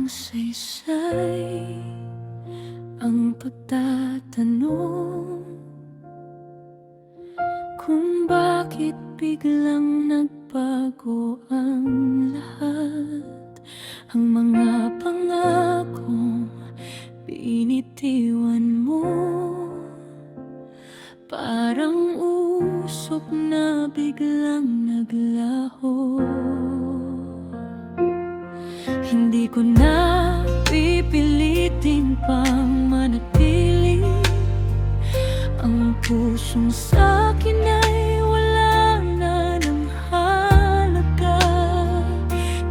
saysay ang pagtatanong kung bakit biglang nagbago ang lahat. Ang mga pangakong binitiwan mo parang usok na biglang naglaho. Hindi ko na pipilitin pang manatili. Ang pusong sa'kin ay wala na ng halaga.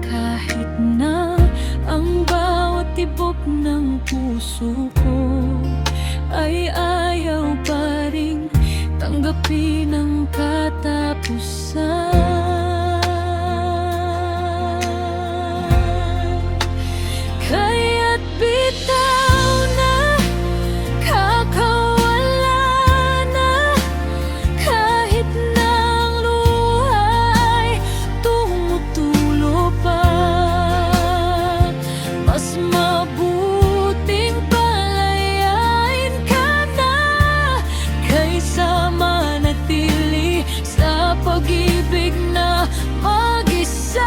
Kahit na ang bawat tibok ng puso ko ay ayaw pa ring tanggapin ang katapusan. Kaya't bitaw na, kakawala na, kahit na ang luha ay tumutulo pa. Mas mabuting palayain ka na kaysa manatili sa pag-ibig na mag-isa.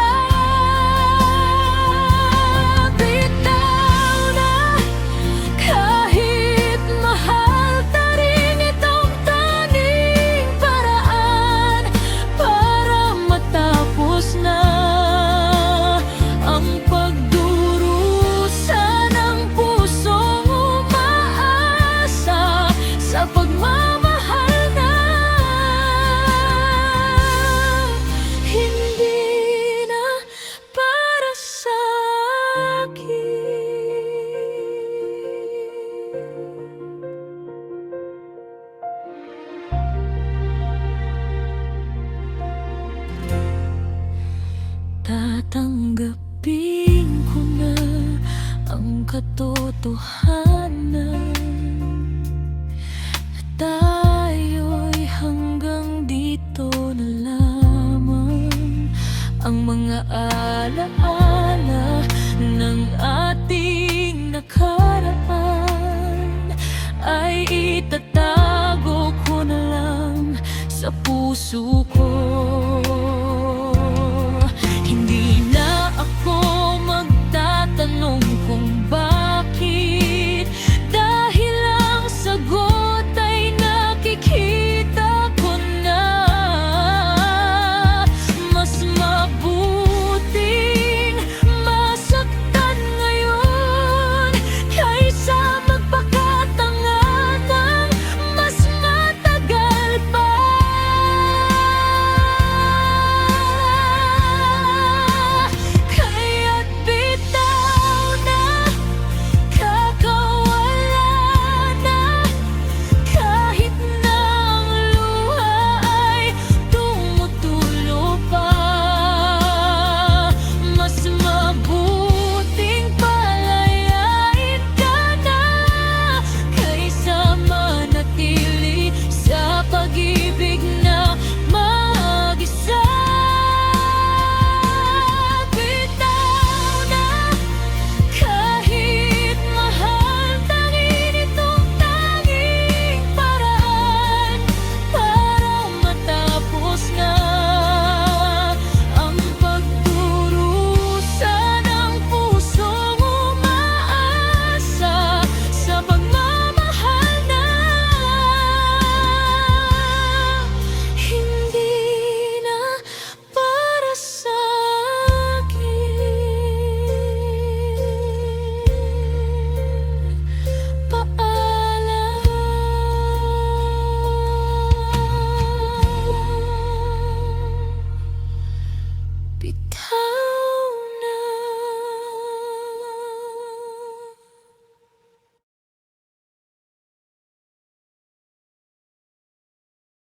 Tatanggapin ko na ang katotohanan na tayo'y hanggang dito na lamang. Ang mga alaala ng ating nakaraan ay itatago ko na lang sa puso